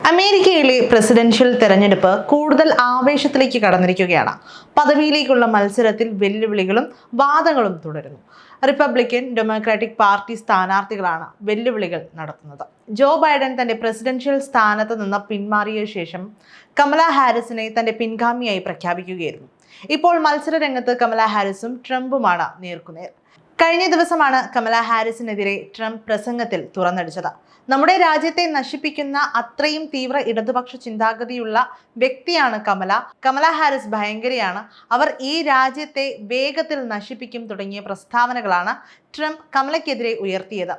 അമേരിക്കയിലെ പ്രസിഡൻഷ്യൽ തെരഞ്ഞെടുപ്പ് കൂടുതൽ ആവേശത്തിലേക്ക് കടന്നിരിക്കുകയാണ്. പദവിയിലേക്കുള്ള മത്സരത്തിൽ വെല്ലുവിളികളും വാദങ്ങളും തുടരുന്നു. റിപ്പബ്ലിക്കൻ ഡെമോക്രാറ്റിക് പാർട്ടി സ്ഥാനാർത്ഥികളാണ് വെല്ലുവിളികൾ നടത്തുന്നത്. ജോ ബൈഡൻ തന്റെ പ്രസിഡൻഷ്യൽ സ്ഥാനത്ത് നിന്ന് പിന്മാറിയ ശേഷം കമല ഹാരിസിനെ തന്റെ പിൻഗാമിയായി പ്രഖ്യാപിക്കുകയായിരുന്നു. ഇപ്പോൾ മത്സര രംഗത്ത് കമല ഹാരിസും ട്രംപുമാണ് നേർക്കുനേർ. കഴിഞ്ഞ ദിവസമാണ് കമല ഹാരിസിനെതിരെ ട്രംപ് പ്രസംഗത്തിൽ തുറന്നടിച്ചത്. നമ്മുടെ രാജ്യത്തെ നശിപ്പിക്കുന്ന അത്രയും തീവ്ര ഇടതുപക്ഷ ചിന്താഗതിയുള്ള വ്യക്തിയാണ് കമല ഹാരിസ് ഭയങ്കരയാണ്, അവർ ഈ രാജ്യത്തെ വേഗത്തിൽ നശിപ്പിക്കും തുടങ്ങിയ പ്രസ്താവനകളാണ് ട്രംപ് കമലയ്ക്കെതിരെ ഉയർത്തിയത്.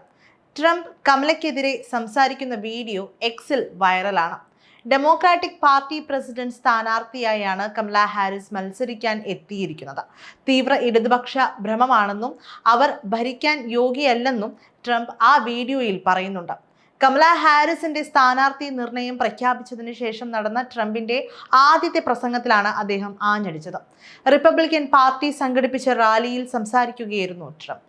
ട്രംപ് കമലയ്ക്കെതിരെ സംസാരിക്കുന്ന വീഡിയോ എക്സിൽ വൈറലാണ്. ഡെമോക്രാറ്റിക് പാർട്ടി പ്രസിഡന്റ് സ്ഥാനാർത്ഥിയായാണ് കമല ഹാരിസ് മത്സരിക്കാൻ എത്തിയിരിക്കുന്നത്. തീവ്ര ഇടതുപക്ഷ ഭ്രമമാണെന്നും അവർ ഭരിക്കാൻ യോഗ്യയല്ലെന്നും ട്രംപ് ആ വീഡിയോയിൽ പറയുന്നുണ്ട്. കമല ഹാരിസിന്റെ സ്ഥാനാർത്ഥി നിർണയം പ്രഖ്യാപിച്ചതിന് ശേഷം നടന്ന ട്രംപിന്റെ ആദ്യത്തെ പ്രസംഗത്തിലാണ് അദ്ദേഹം ആഞ്ഞടിച്ചത്. റിപ്പബ്ലിക്കൻ പാർട്ടി സംഘടിപ്പിച്ച റാലിയിൽ സംസാരിക്കുകയായിരുന്നു ട്രംപ്.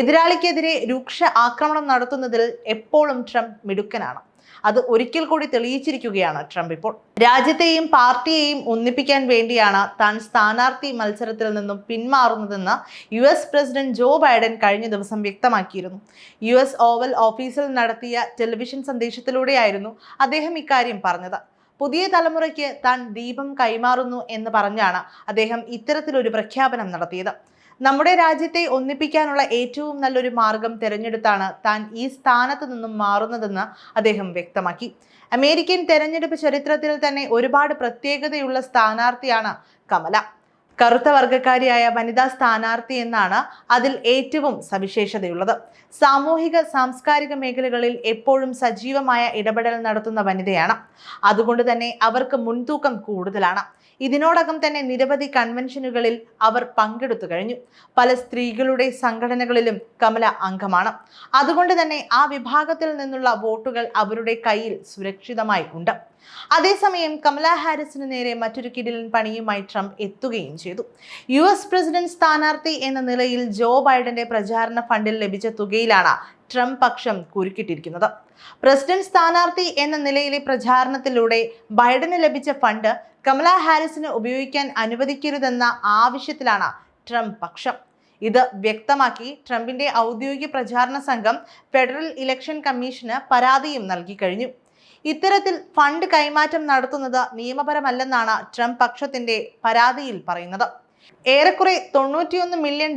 എതിരാളിക്കെതിരെ രൂക്ഷ ആക്രമണം നടത്തുന്നതിൽ എപ്പോഴും ട്രംപ് മിടുക്കനാണ്. അത് ഒരിക്കൽ കൂടി തെളിയിച്ചിരിക്കുകയാണ് ട്രംപ് ഇപ്പോൾ. രാജ്യത്തെയും പാർട്ടിയെയും ഒന്നിപ്പിക്കാൻ വേണ്ടിയാണ് താൻ സ്ഥാനാർത്ഥി മത്സരത്തിൽ നിന്നും പിന്മാറുന്നതെന്ന് US പ്രസിഡന്റ് ജോ ബൈഡൻ കഴിഞ്ഞ ദിവസം വ്യക്തമാക്കിയിരുന്നു. US ഓവൽ ഓഫീസിൽ നടത്തിയ ടെലിവിഷൻ സന്ദേശത്തിലൂടെയായിരുന്നു അദ്ദേഹം ഇക്കാര്യം പറഞ്ഞത്. പുതിയ തലമുറയ്ക്ക് താൻ ദീപം കൈമാറുന്നു എന്ന് പറഞ്ഞാണ് അദ്ദേഹം ഇത്തരത്തിലൊരു പ്രഖ്യാപനം നടത്തിയത്. നമ്മുടെ രാജ്യത്തെ ഒന്നിപ്പിക്കാനുള്ള ഏറ്റവും നല്ലൊരു മാർഗം തിരഞ്ഞെടുത്താണ് താൻ ഈ സ്ഥാനത്ത് നിന്നും മാറുന്നതെന്ന് അദ്ദേഹം വ്യക്തമാക്കി. അമേരിക്കൻ തെരഞ്ഞെടുപ്പ് ചരിത്രത്തിൽ തന്നെ ഒരുപാട് പ്രത്യേകതയുള്ള സ്ഥാനാർത്ഥിയാണ് കമല. കറുത്ത വർഗക്കാരിയായ വനിതാ സ്ഥാനാർത്ഥി എന്നാണ് അതിൽ ഏറ്റവും സവിശേഷതയുള്ളത്. സാമൂഹിക സാംസ്കാരിക മേഖലകളിൽ എപ്പോഴും സജീവമായ ഇടപെടൽ നടത്തുന്ന വനിതയാണ്. അതുകൊണ്ട് തന്നെ അവർക്ക് മുൻതൂക്കം കൂടുതലാണ്. ഇതിനോടകം തന്നെ നിരവധി കൺവെൻഷനുകളിൽ അവർ പങ്കെടുത്തു കഴിഞ്ഞു. പല സ്ത്രീകളുടെ സംഘടനകളിലും കമല അംഗമാണ്. അതുകൊണ്ട് തന്നെ ആ വിഭാഗത്തിൽ നിന്നുള്ള വോട്ടുകൾ അവരുടെ കയ്യിൽ സുരക്ഷിതമായി ഉണ്ട്. അതേസമയം കമല ഹാരിസിന് നേരെ മറ്റൊരു കിടിലൻ പണിയുമായി ട്രംപ് എത്തുകയും ചെയ്തു. US പ്രസിഡന്റ് സ്ഥാനാർത്ഥി എന്ന നിലയിൽ ജോ ബൈഡന്റെ പ്രചാരണ ഫണ്ടിൽ ലഭിച്ച തുകയിലാണ് ട്രംപ് പക്ഷം കുരുക്കിട്ടിരിക്കുന്നത്. പ്രസിഡന്റ് സ്ഥാനാർത്ഥി എന്ന നിലയിലെ പ്രചാരണത്തിലൂടെ ബൈഡന് ലഭിച്ച ഫണ്ട് കമല ഹാരിസിന് ഉപയോഗിക്കാൻ അനുവദിക്കരുതെന്ന ആവശ്യത്തിലാണ് ട്രംപ് പക്ഷം. ഇത് വ്യക്തമാക്കി ട്രംപിന്റെ ഔദ്യോഗിക പ്രചാരണ സംഘം ഫെഡറൽ ഇലക്ഷൻ കമ്മീഷന് പരാതിയും നൽകി കഴിഞ്ഞു. ഇത്തരത്തിൽ ഫണ്ട് കൈമാറ്റം നടത്തുന്നത് നിയമപരമല്ലെന്നാണ് ട്രംപ് പക്ഷത്തിന്റെ പരാതിയിൽ പറയുന്നത്. ഏറെക്കുറെ $91 മില്യൺ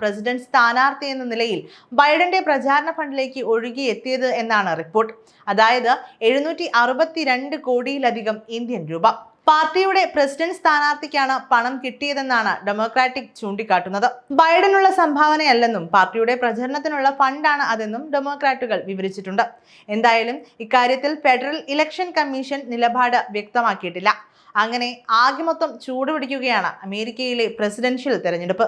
പ്രസിഡന്റ് സ്ഥാനാർത്ഥി എന്ന നിലയിൽ ബൈഡന്റെ പ്രചാരണ ഫണ്ടിലേക്ക് ഒഴുകിയെത്തിയത് എന്നാണ് റിപ്പോർട്ട്. അതായത് 762 കോടിയിലധികം ഇന്ത്യൻ രൂപ. പാർട്ടിയുടെ പ്രസിഡന്റ് സ്ഥാനാർത്ഥിക്കാണ് പണം കിട്ടിയതെന്നാണ് ഡെമോക്രാറ്റിക് ചൂണ്ടിക്കാട്ടുന്നത്. ബൈഡനുള്ള സംഭാവനയല്ലെന്നും പാർട്ടിയുടെ പ്രചരണത്തിനുള്ള ഫണ്ടാണ് അതെന്നും ഡെമോക്രാറ്റുകൾ വിവരിച്ചിട്ടുണ്ട്. എന്തായാലും ഇക്കാര്യത്തിൽ ഫെഡറൽ ഇലക്ഷൻ കമ്മീഷൻ നിലപാട് വ്യക്തമാക്കിയിട്ടില്ല. അങ്ങനെ ആകെ മൊത്തം ചൂടുപിടിക്കുകയാണ് അമേരിക്കയിലെ പ്രസിഡൻഷ്യൽ തെരഞ്ഞെടുപ്പ്.